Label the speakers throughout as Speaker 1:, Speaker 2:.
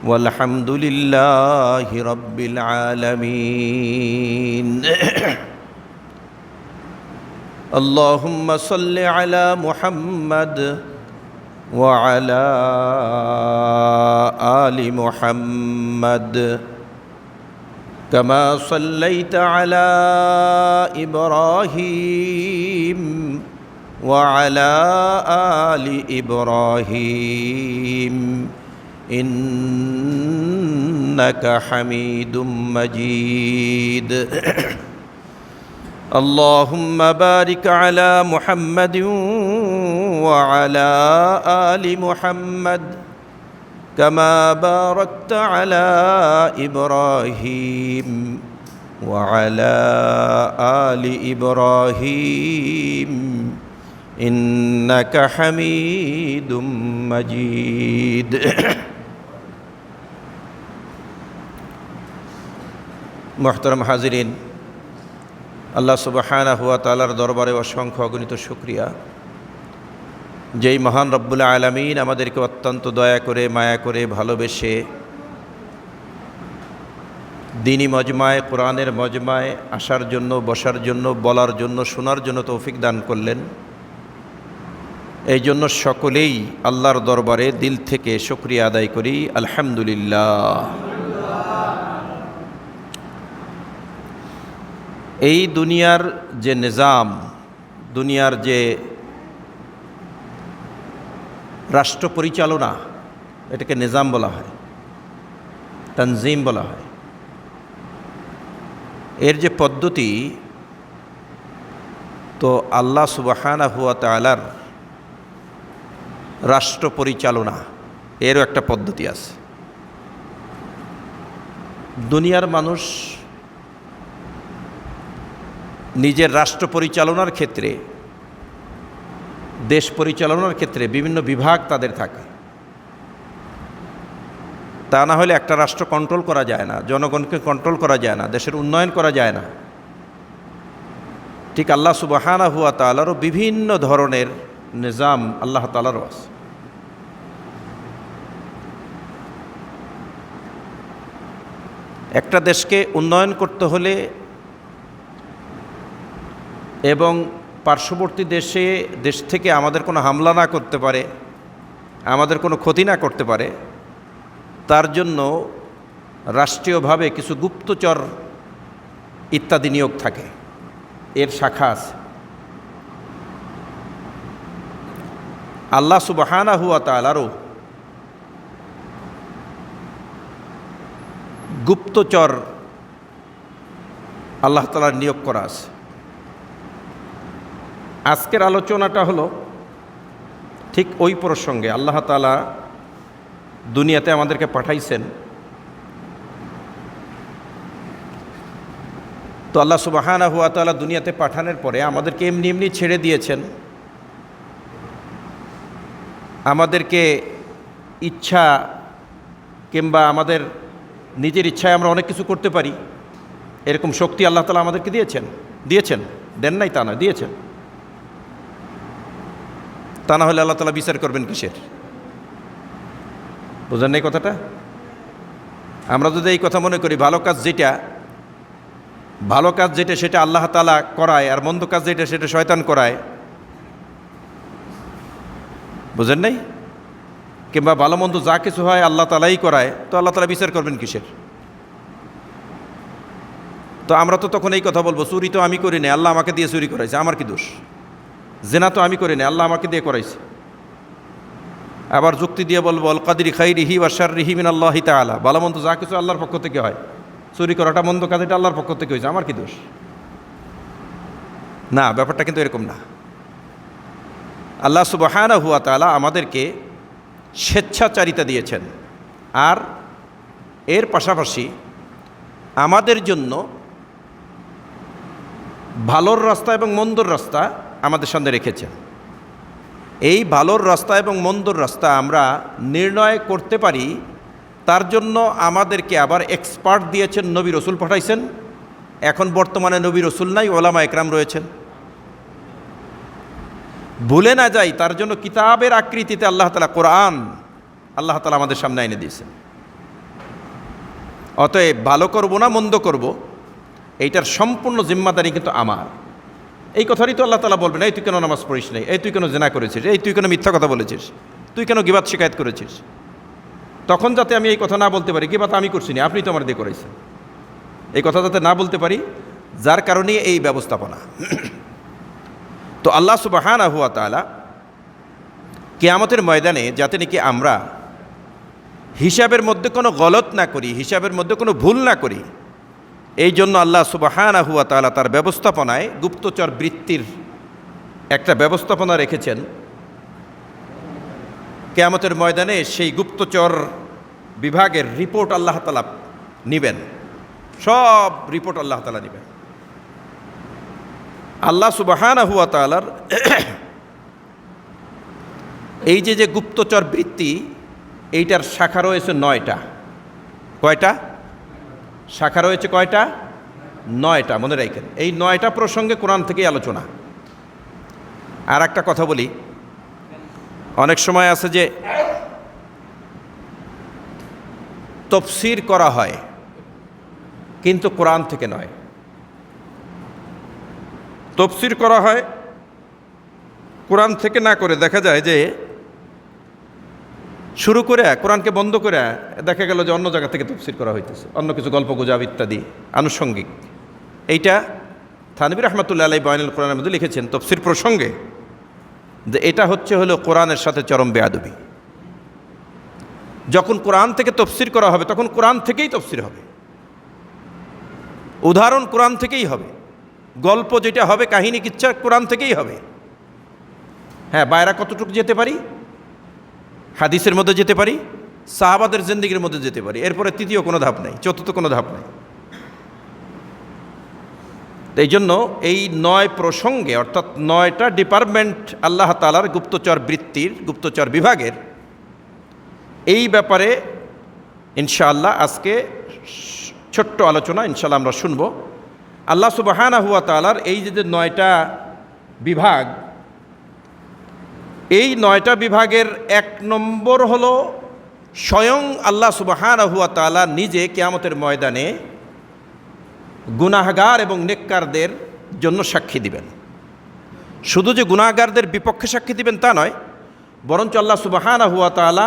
Speaker 1: والحمد لله رب العالمين اللهم صل على محمد وعلى آل محمد كما صليت على إبراهيم وعلى آل إبراهيم إنك حميد مجيد اللهم بارك على محمد وعلى آل محمد كما باركت على إبراهيم وعلى آل إبراهيم إنك حميد مجيد محترم হাজিরিন, আল্লাহ সুবহানাহু ওয়া তাআলার দরবারে অসংখ্য অগণিত শুকরিয়া। যেই মহান রব্বুল আলামিন আমাদেরকে অত্যন্ত দয়া করে, মায়া করে, ভালোবেসে দ্বীনি মজমায়, কোরআনের মজমায় আসার জন্য, বসার জন্য, বলার জন্য, শোনার জন্য তৌফিক দান করলেন। এই জন্য সকলেই আল্লাহর দরবারে দিল থেকে শুকরিয়া আদায় করি, আলহামদুলিল্লাহ। এই দুনিয়ার যে নিজাম, দুনিয়ার যে রাষ্ট্র পরিচালনা, এটাকে নিজাম বলা হয়, তানজিম বলা হয়। এর যে পদ্ধতি, তো আল্লাহ সুবহানাহু ওয়া তাআলার রাষ্ট্র পরিচালনা, এরও একটা পদ্ধতি আছে। দুনিয়ার মানুষ নিজের রাষ্ট্র পরিচালনার ক্ষেত্রে, দেশ পরিচালনার ক্ষেত্রে বিভিন্ন বিভাগ তাদের থাকে। তা না হলে একটা রাষ্ট্র কন্ট্রোল করা যায় না, জনগণকে কন্ট্রোল করা যায় না, দেশের উন্নয়ন করা যায় না। ঠিক আল্লাহ সুবহানাহু ওয়া তাআলারও বিভিন্ন ধরনের নিজাম আল্লাহ তাআলারও আছে। একটা দেশকে উন্নয়ন করতে হলে এবং পার্শ্ববর্তী দেশ থেকে আমাদের কোনো হামলা না করতে পারে, আমাদের কোনো ক্ষতি না করতে পারে, তার জন্য রাষ্ট্রীয়ভাবে কিছু গুপ্তচর ইত্যাদি নিয়োগ থাকে, এর শাখা আছে। আল্লাহ সুবহানাহু ওয়া তাআলারও গুপ্তচর আল্লাহ তাআলার নিয়োগ করা আছে। আজকের আলোচনাটা হলো ঠিক ওই প্রসঙ্গে। আল্লাহ তাআলা দুনিয়াতে আমাদেরকে পাঠাইছেন, তো আল্লাহ সুবহানাহু ওয়া তাআলা দুনিয়াতে পাঠানোর পরে আমাদেরকে এমনি এমনি ছেড়ে দিয়েছেন। আমাদেরকে ইচ্ছা কিংবা আমাদের নিজের ইচ্ছায় আমরা অনেক কিছু করতে পারি, এরকম শক্তি আল্লাহ তাআলা আমাদেরকে দিয়েছেন। দেন নাই তা নয়, দিয়েছেন। তা না হলে আল্লাহ তাআলা বিচার করবেন কিসের? বুঝেন নাই কথাটা? আমরা যদি এই কথা মনে করি, ভালো কাজ যেটা সেটা আল্লাহ তাআলা করায়, আর মন্দ কাজ যেটা সেটা শয়তান করায়, বুঝেন নাই? কিংবা ভালো মন্দ যা কিছু হয় আল্লাহ তাআলাই করায়, তো আল্লাহ তাআলা বিচার করবেন কিসের? তো আমরা তো তখন এই কথা বলবো, চুরি তো আমি করি নাই, আল্লাহ আমাকে দিয়ে চুরি করাইছে, আমার কি দোষ? জিনা তো আমি করি নাই, আল্লাহ আমাকে দিয়ে করাইছে। আবার যুক্তি দিয়ে বলবো, আল কাদরি খাইরিহি ওয়া শাররিহি মিনাল্লাহি তাআলা, ভালো মন্দ যা কিছু আল্লাহর পক্ষ থেকে হয়, চুরি করাটা, মন্দ কাজ, এটা আল্লাহর পক্ষ থেকে হয়েছে, আমার কি দোষ? না, ব্যাপারটা কিন্তু এরকম না। আল্লাহ সুবহানাহু ওয়া তাআলা আমাদেরকে স্বেচ্ছাচারিতা দিয়েছেন, আর এর পাশাপাশি আমাদের জন্য ভালোর রাস্তা এবং মন্দর রাস্তা আমাদের সামনে রেখেছেন। এই ভালোর রাস্তা এবং মন্দর রাস্তা আমরা নির্ণয় করতে পারি, তার জন্য আমাদেরকে আবার এক্সপার্ট দিয়েছেন, নবী রসুল পাঠাইছেন। এখন বর্তমানে নবী রসুল নাই, ওলামা একরাম রয়েছেন। ভুলে না যাই তার জন্য কিতাবের আকৃতিতে আল্লাহ তাআলা কোরআন আল্লাহ তাআলা আমাদের সামনে এনে দিয়েছেন। অতএব ভালো করব না মন্দ করব এইটার সম্পূর্ণ জিম্মাদারি কিন্তু আমার। এই কথারই তো আল্লাহ তাআলা বলবেন, এই তুই কেন নামাজ পড়িস নাই, এই তুই কেন জেনা করেছিস, এই তুই কেন মিথ্যা কথা বলেছিস, তুই কেন গিবাত শিকায়ত করেছিস। তখন যাতে আমি এই কথা না বলতে পারি, গিবাত আমি করছি না, আপনি তো আমার দিয়ে করেছেন, এই কথা যাতে না বলতে পারি, যার কারণে এই ব্যবস্থাপনা। তো আল্লাহ সুবহানাহু ওয়া তাআলা কিয়ামতের ময়দানে যাতে নাকি আমরা হিসাবের মধ্যে কোনো গলত না করি, হিসাবের মধ্যে কোনো ভুল না করি, এই জন্য আল্লাহ সুবহানাহু ওয়া তাআলা তার ব্যবস্থাপনায় গুপ্তচর বৃত্তির একটা ব্যবস্থাপনা রেখেছেন। কিয়ামতের ময়দানে সেই গুপ্তচর বিভাগের রিপোর্ট আল্লাহ তাআলা নেবেন, সব রিপোর্ট আল্লাহ তাআলা নেবেন। আল্লাহ সুবহানাহু ওয়া তাআলার এই যে গুপ্তচর বৃত্তি, এইটার শাখা রয়েছে 9টা। কয়টা শাখা রয়েছে? কয়টা? 9টা। মনে রাখেন, এই 9টা প্রসঙ্গে কোরআন থেকেই আলোচনা। আর একটা কথা বলি, অনেক সময় আছে যে তাফসীর করা হয় কিন্তু কোরআন থেকে নয়, তাফসীর করা হয় কোরআন থেকে না করে দেখা যায় যে শুরু করে কোরআনকে বন্ধ করে দেখা গেল যে অন্য জায়গা থেকে তাফসীর করা হইতেছে, অন্য কিছু গল্প গুজব ইত্যাদি আনুষঙ্গিক। এইটা থানভী রাহমাতুল্লাহ আলাইহি বয়ানুল কোরআনের মধ্যে লিখেছেন তাফসীর প্রসঙ্গে, যে এটা হলো কোরআনের সাথে চরম বেয়াদবি। যখন কোরআন থেকে তাফসীর করা হবে তখন কোরআন থেকেই তাফসীর হবে, উদাহরণ কোরআন থেকেই হবে, গল্প যেটা হবে, কাহিনী কিচ্ছা কোরআন থেকেই হবে। হ্যাঁ, বাইরা কতটুকু যেতে পারি, হাদিসের মধ্যে যেতে পারি, সাহাবাদের জিন্দেগির মধ্যে যেতে পারি, এরপরে তৃতীয় কোনো ধাপ নাই, চতুর্থ কোনো ধাপ নাই। এই জন্য এই 9 প্রসঙ্গে, অর্থাৎ 9টা ডিপার্টমেন্ট আল্লাহ তাআলার গুপ্তচর বৃত্তির, গুপ্তচর বিভাগের, এই ব্যাপারে ইনশাআল্লাহ আজকে ছোট্ট আলোচনা ইনশাআল্লাহ আমরা শুনব। আল্লাহ সুবহানাহু ওয়া তাআলার এই যে 9টা বিভাগ, এই 9টা বিভাগের 1 নম্বর হলো স্বয়ং আল্লাহ সুবহানাহু ওয়া তাআলা নিজে কিয়ামতের ময়দানে গুনাহগার এবং নেককারদের জন্য সাক্ষী দিবেন। শুধু যে গুনাহগারদের বিপক্ষে সাক্ষী দিবেন তা নয়, বরঞ্চ আল্লাহ সুবহানাহু ওয়া তাআলা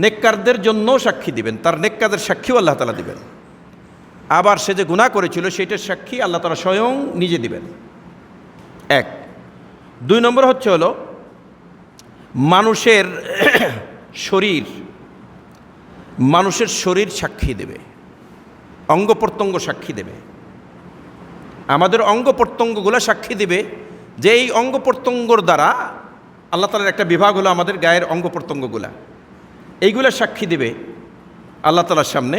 Speaker 1: নেককারদের জন্যও সাক্ষী দিবেন, তার নেককারদের সাক্ষীও আল্লাহ তাআলা দিবেন। আবার সে যে গুনাহ করেছিল সেইটার সাক্ষী আল্লাহ তাআলা স্বয়ং নিজে দিবেন। 1। 2 নম্বর হলো মানুষের শরীর সাক্ষী দেবে, অঙ্গ প্রত্যঙ্গ সাক্ষী দেবে। আমাদের অঙ্গ প্রত্যঙ্গগুলো সাক্ষী দেবে যে এই অঙ্গ প্রত্যঙ্গর দ্বারা, আল্লাহ তাআলার একটা বিভাগ হলো আমাদের গায়ের অঙ্গ প্রত্যঙ্গগুলা, এইগুলা সাক্ষী দেবে আল্লাহ তাআলার সামনে।